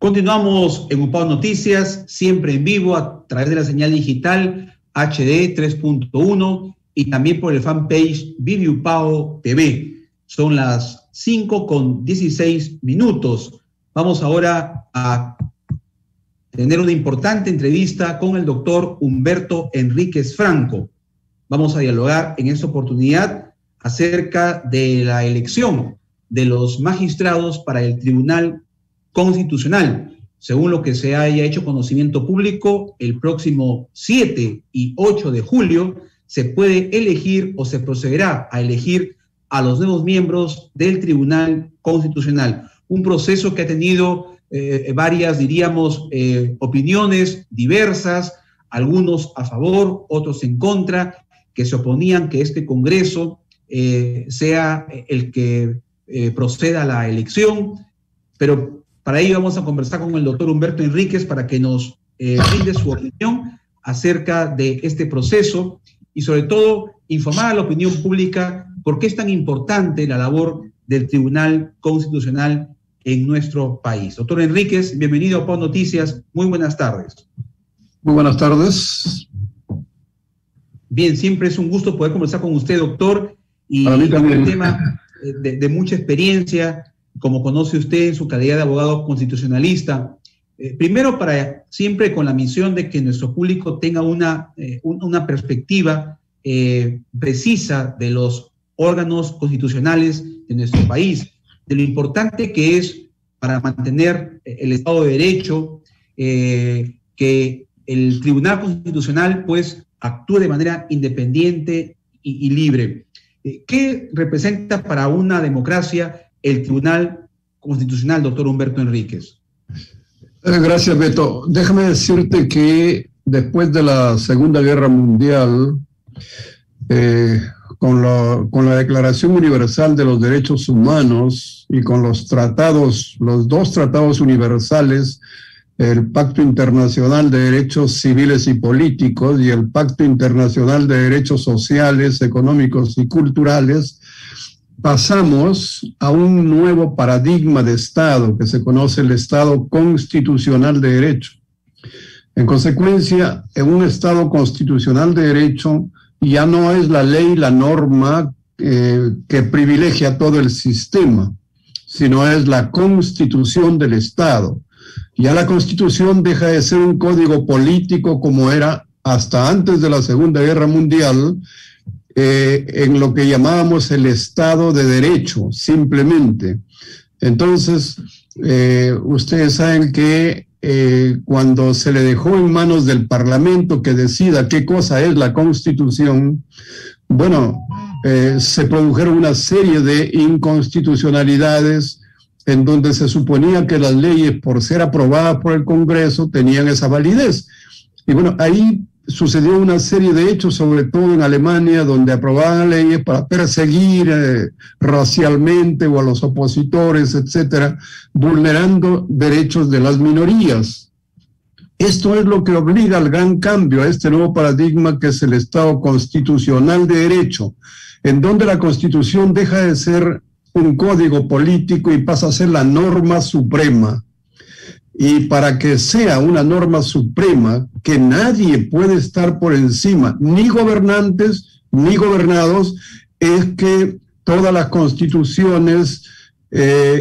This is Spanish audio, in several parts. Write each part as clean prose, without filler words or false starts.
Continuamos en UPAO Noticias, siempre en vivo a través de la señal digital HD 3.1 y también por el fanpage Vivi UPAO TV. Son las 5:16. Vamos ahora a tener una importante entrevista con el doctor Humberto Enríquez Franco. Vamos a dialogar en esta oportunidad acerca de la elección de los magistrados para el Tribunal Constitucional. Según lo que se haya hecho conocimiento público, el próximo 7 y 8 de julio se puede elegir o se procederá a elegir a los nuevos miembros del Tribunal Constitucional. Un proceso que ha tenido varias, diríamos, opiniones diversas, algunos a favor, otros en contra, que se oponían que este Congreso sea el que proceda a la elección, pero para ello vamos a conversar con el doctor Humberto Enríquez para que nos brinde su opinión acerca de este proceso y sobre todo informar a la opinión pública por qué es tan importante la labor del Tribunal Constitucional en nuestro país. Doctor Enríquez, bienvenido a UPAO Noticias. Muy buenas tardes. Muy buenas tardes. Bien, siempre es un gusto poder conversar con usted, doctor, y para mí también. un tema de mucha experiencia, como conoce usted en su calidad de abogado constitucionalista. Primero, para siempre con la misión de que nuestro público tenga una perspectiva precisa de los órganos constitucionales de nuestro país, de lo importante que es para mantener el Estado de Derecho, que el Tribunal Constitucional pues actúe de manera independiente y libre. ¿Qué representa para una democracia el Tribunal Constitucional, doctor Humberto Enríquez? Gracias, Beto. Déjame decirte que después de la Segunda Guerra Mundial, con la Declaración Universal de los Derechos Humanos y con los tratados, los dos tratados universales, el Pacto Internacional de Derechos Civiles y Políticos y el Pacto Internacional de Derechos Sociales, Económicos y Culturales, pasamos a un nuevo paradigma de Estado que se conoce el Estado Constitucional de Derecho. En consecuencia, en un Estado constitucional de derecho ya no es la ley, la norma que privilegia todo el sistema, sino es la Constitución del Estado. Ya la Constitución deja de ser un código político como era hasta antes de la Segunda Guerra Mundial, en lo que llamábamos el Estado de Derecho, simplemente. Entonces, ustedes saben que cuando se le dejó en manos del Parlamento que decida qué cosa es la Constitución, bueno, se produjeron una serie de inconstitucionalidades en donde se suponía que las leyes, por ser aprobadas por el Congreso, tenían esa validez. Y bueno, ahí sucedió una serie de hechos, sobre todo en Alemania, donde aprobaban leyes para perseguir racialmente o a los opositores, etcétera, vulnerando derechos de las minorías. Esto es lo que obliga al gran cambio, a este nuevo paradigma que es el Estado constitucional de derecho, en donde la Constitución deja de ser un código político y pasa a ser la norma suprema. Y para que sea una norma suprema, que nadie puede estar por encima, ni gobernantes ni gobernados, es que todas las constituciones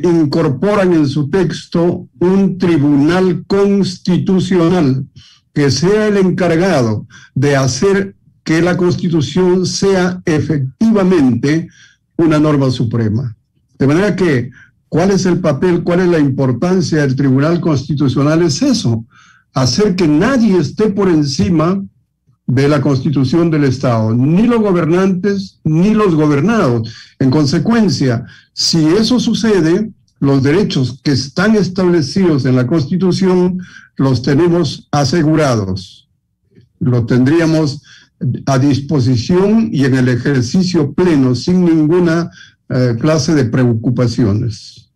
incorporan en su texto un tribunal constitucional que sea el encargado de hacer que la Constitución sea efectivamente una norma suprema. De manera que, ¿cuál es el papel, cuál es la importancia del Tribunal Constitucional? Es eso, hacer que nadie esté por encima de la Constitución del Estado, ni los gobernantes ni los gobernados. En consecuencia, si eso sucede, los derechos que están establecidos en la Constitución los tenemos asegurados. Los tendríamos a disposición y en el ejercicio pleno, sin ninguna clase de preocupaciones.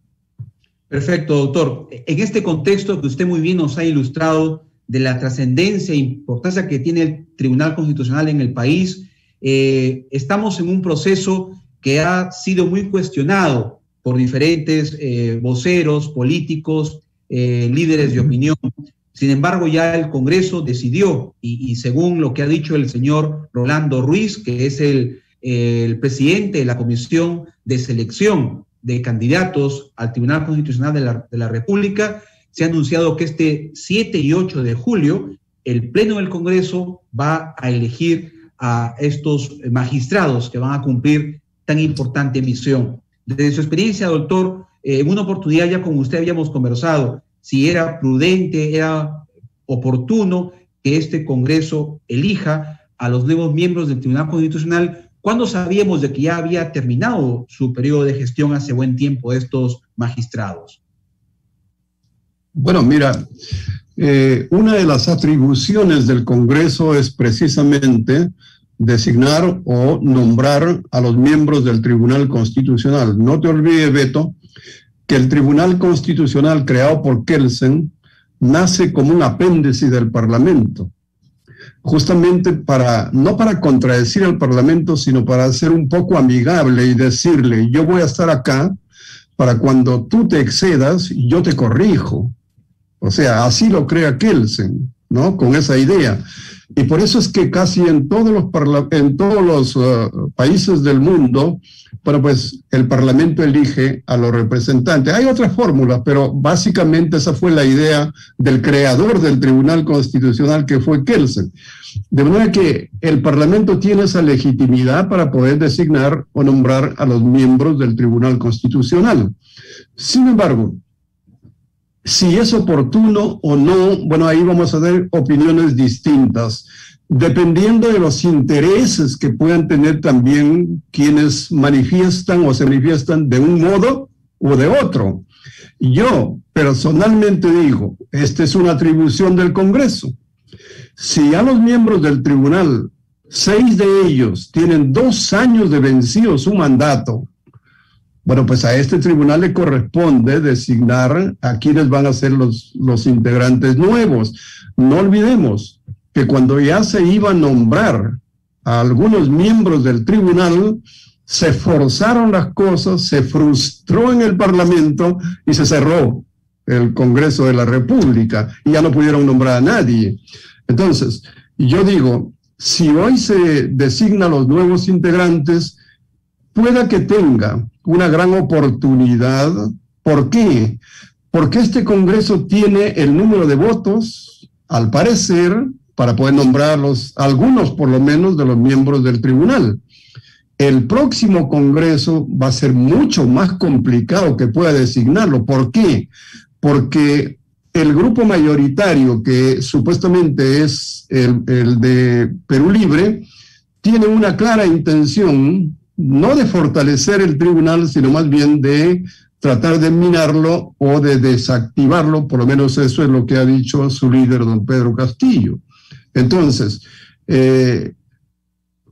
Perfecto, doctor. En este contexto que usted muy bien nos ha ilustrado de la trascendencia e importancia que tiene el Tribunal Constitucional en el país, estamos en un proceso que ha sido muy cuestionado por diferentes voceros políticos líderes de opinión. Sin embargo, ya el Congreso decidió, y según lo que ha dicho el señor Rolando Ruiz, que es el presidente de la Comisión de Selección de Candidatos al Tribunal Constitucional de la República, se ha anunciado que este 7 y 8 de julio el Pleno del Congreso va a elegir a estos magistrados que van a cumplir tan importante misión. Desde su experiencia, doctor, en una oportunidad ya con usted habíamos conversado si era prudente, era oportuno que este Congreso elija a los nuevos miembros del Tribunal Constitucional cuando sabíamos de que ya había terminado su periodo de gestión hace buen tiempo estos magistrados. Bueno, mira, una de las atribuciones del Congreso es precisamente designar o nombrar a los miembros del Tribunal Constitucional. No te olvides, Beto, que el Tribunal Constitucional creado por Kelsen nace como un apéndice del Parlamento, justamente no para contradecir al Parlamento, sino para ser un poco amigable y decirle, yo voy a estar acá para cuando tú te excedas, yo te corrijo. O sea, así lo crea Kelsen, ¿no? Con esa idea. Y por eso es que casi en todos los países del mundo, bueno, pues el Parlamento elige a los representantes. Hay otras fórmulas, pero básicamente esa fue la idea del creador del Tribunal Constitucional, que fue Kelsen. De manera que el Parlamento tiene esa legitimidad para poder designar o nombrar a los miembros del Tribunal Constitucional. Sin embargo, si es oportuno o no, bueno, ahí vamos a tener opiniones distintas, dependiendo de los intereses que puedan tener también quienes manifiestan o se manifiestan de un modo o de otro. Yo personalmente digo, esta es una atribución del Congreso. Si a los miembros del tribunal, 6 de ellos tienen 2 años de vencido su mandato, bueno, pues a este tribunal le corresponde designar a quienes van a ser los integrantes nuevos. No olvidemos que cuando ya se iba a nombrar a algunos miembros del tribunal, se forzaron las cosas, se frustró en el Parlamento y se cerró el Congreso de la República y ya no pudieron nombrar a nadie. Entonces, yo digo, si hoy se designa a los nuevos integrantes, pueda que tenga una gran oportunidad. ¿Por qué? Porque este Congreso tiene el número de votos, al parecer, para poder nombrarlos, algunos por lo menos, de los miembros del tribunal. El próximo Congreso va a ser mucho más complicado que pueda designarlo. ¿Por qué? Porque el grupo mayoritario, que supuestamente es el de Perú Libre, tiene una clara intención no de fortalecer el tribunal, sino más bien de tratar de minarlo o de desactivarlo. Por lo menos eso es lo que ha dicho su líder, don Pedro Castillo. Entonces,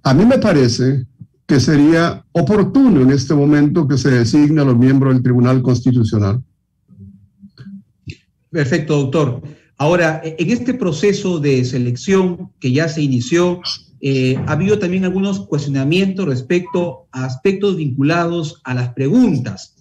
a mí me parece que sería oportuno en este momento que se designe a los miembros del Tribunal Constitucional. Perfecto, doctor. Ahora, en este proceso de selección que ya se inició, ha habido también algunos cuestionamientos respecto a aspectos vinculados a las preguntas.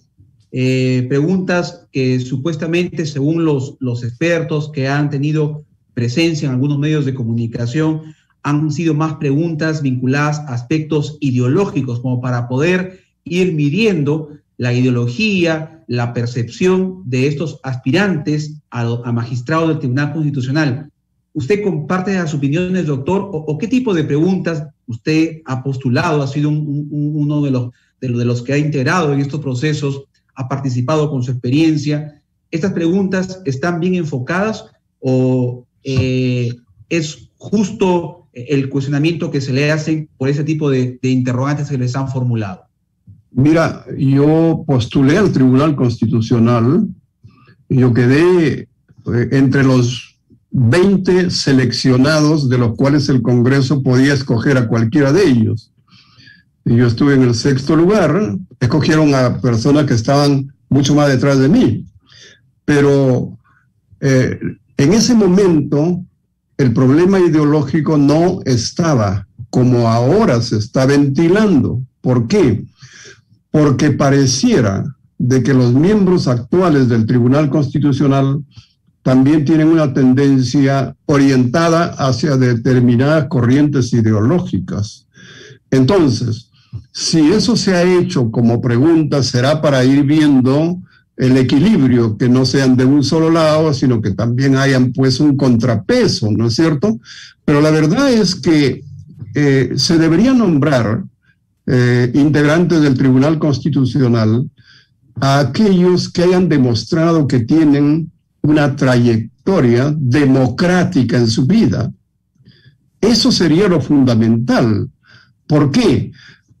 Preguntas que supuestamente, según los expertos que han tenido presencia en algunos medios de comunicación, han sido más preguntas vinculadas a aspectos ideológicos, como para poder ir midiendo la ideología, la percepción de estos aspirantes a magistrados del Tribunal Constitucional. ¿Usted comparte las opiniones, doctor? ¿O qué tipo de preguntas usted ha postulado? ¿Ha sido uno de los que ha integrado en estos procesos? ¿Ha participado con su experiencia? ¿Estas preguntas están bien enfocadas o es justo el cuestionamiento que se le hacen por ese tipo de interrogantes que les han formulado? Mira, yo postulé al Tribunal Constitucional y yo quedé entre los 20 seleccionados, de los cuales el Congreso podía escoger a cualquiera de ellos. Y yo estuve en el 6º lugar, escogieron a personas que estaban mucho más detrás de mí. Pero en ese momento el problema ideológico no estaba como ahora se está ventilando. ¿Por qué? Porque pareciera de que los miembros actuales del Tribunal Constitucional también tienen una tendencia orientada hacia determinadas corrientes ideológicas. Entonces, si eso se ha hecho como pregunta, será para ir viendo el equilibrio, que no sean de un solo lado, sino que también hayan pues un contrapeso, ¿no es cierto? Pero la verdad es que se debería nombrar integrantes del Tribunal Constitucional a aquellos que hayan demostrado que tienen una trayectoria democrática en su vida. Eso sería lo fundamental. ¿Por qué?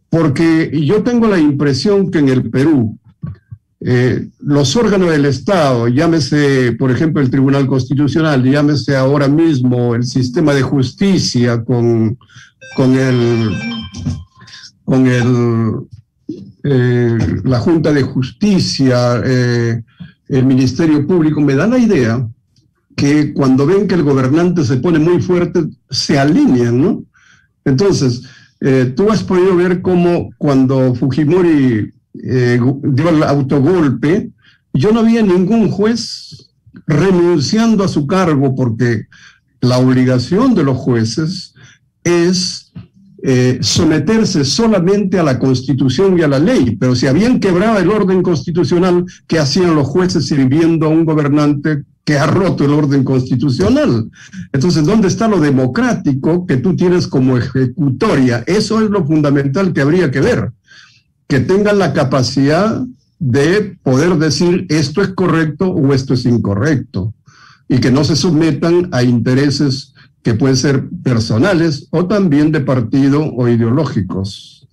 Porque yo tengo la impresión que en el Perú, los órganos del Estado, llámese, por ejemplo, el Tribunal Constitucional, llámese ahora mismo el sistema de justicia con la Junta de Justicia, el Ministerio Público, me da la idea que cuando ven que el gobernante se pone muy fuerte, se alinean, ¿no? Entonces, tú has podido ver cómo cuando Fujimori dio el autogolpe, yo no vi a ningún juez renunciando a su cargo, porque la obligación de los jueces es someterse solamente a la Constitución y a la ley. Pero si habían quebrado el orden constitucional, ¿qué hacían los jueces sirviendo a un gobernante que ha roto el orden constitucional? Entonces, ¿dónde está lo democrático que tú tienes como ejecutoria? Eso es lo fundamental que habría que ver. Que tengan la capacidad de poder decir esto es correcto o esto es incorrecto, y que no se sometan a intereses que pueden ser personales o también de partido o ideológicos.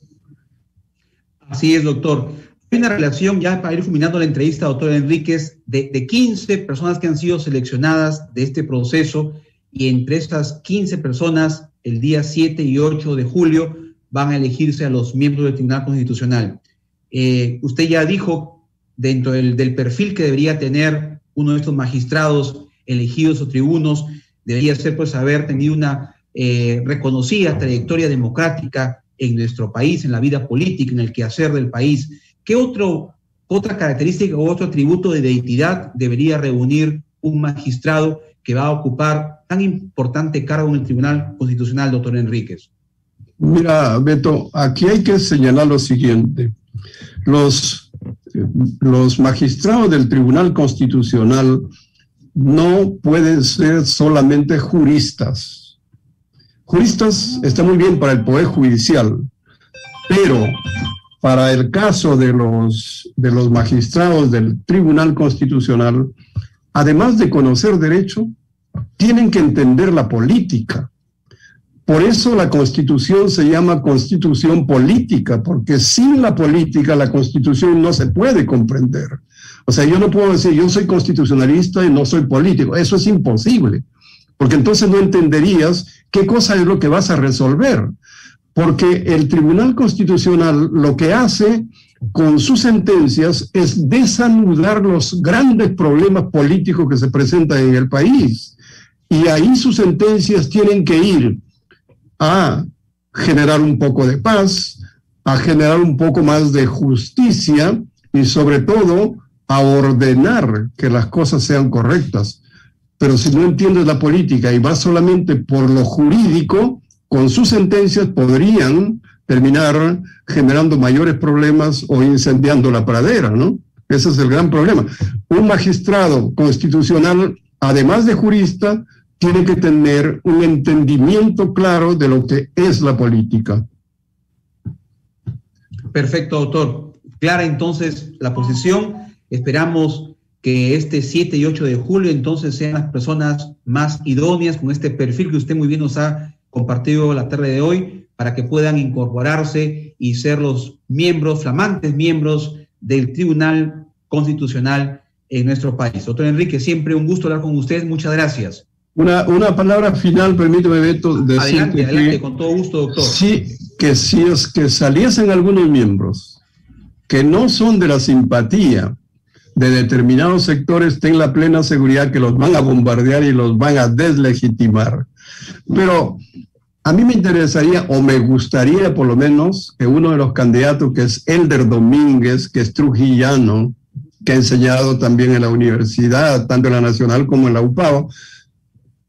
Así es, doctor. Hay una relación, ya para ir fulminando la entrevista, doctor Enríquez, de 15 personas que han sido seleccionadas de este proceso, y entre estas 15 personas, el día 7 y 8 de julio, van a elegirse a los miembros del Tribunal Constitucional. Usted ya dijo, dentro del perfil que debería tener uno de estos magistrados elegidos o tribunos, debería ser pues haber tenido una reconocida trayectoria democrática en nuestro país, en la vida política, en el quehacer del país. ¿Qué otra característica o otro atributo de identidad debería reunir un magistrado que va a ocupar tan importante cargo en el Tribunal Constitucional, doctor Enríquez? Mira, Beto, aquí hay que señalar lo siguiente. Los magistrados del Tribunal Constitucional no pueden ser solamente juristas. Juristas está muy bien para el Poder Judicial, pero para el caso de los magistrados del Tribunal Constitucional, además de conocer derecho, tienen que entender la política. Por eso la Constitución se llama Constitución política, porque sin la política la Constitución no se puede comprender. O sea, yo no puedo decir, yo soy constitucionalista y no soy político. Eso es imposible, porque entonces no entenderías qué cosa es lo que vas a resolver. Porque el Tribunal Constitucional lo que hace con sus sentencias es desanudar los grandes problemas políticos que se presentan en el país. Y ahí sus sentencias tienen que ir a generar un poco de paz, a generar un poco más de justicia y sobre todo a ordenar que las cosas sean correctas. Pero si no entiendes la política y vas solamente por lo jurídico, con sus sentencias podrían terminar generando mayores problemas o incendiando la pradera, ¿no? Ese es el gran problema. Un magistrado constitucional, además de jurista, tiene que tener un entendimiento claro de lo que es la política. Perfecto, doctor. Clara entonces la posición. Esperamos que este 7 y 8 de julio entonces sean las personas más idóneas con este perfil que usted muy bien nos ha compartido la tarde de hoy, para que puedan incorporarse y ser los miembros, flamantes miembros del Tribunal Constitucional en nuestro país. Doctor Enrique, siempre un gusto hablar con usted. Muchas gracias. Una palabra final, permíteme, Beto, decirte adelante, con todo gusto, doctor. Sí, que si es que saliesen algunos miembros que no son de la simpatía de determinados sectores, ten la plena seguridad que los van a bombardear y los van a deslegitimar. Pero a mí me interesaría, o me gustaría por lo menos, que uno de los candidatos, que es Elder Domínguez, que es trujillano, que ha enseñado también en la universidad, tanto en la Nacional como en la UPAO,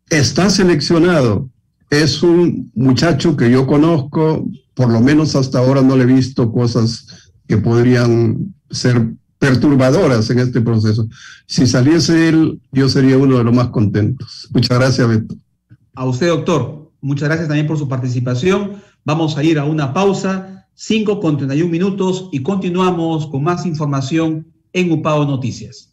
está seleccionado. Es un muchacho que yo conozco, por lo menos hasta ahora no le he visto cosas que podrían ser perturbadoras en este proceso. Si saliese él, yo sería uno de los más contentos. Muchas gracias, Beto. A usted, doctor. Muchas gracias también por su participación. Vamos a ir a una pausa, 5:31 y continuamos con más información en UPAO Noticias.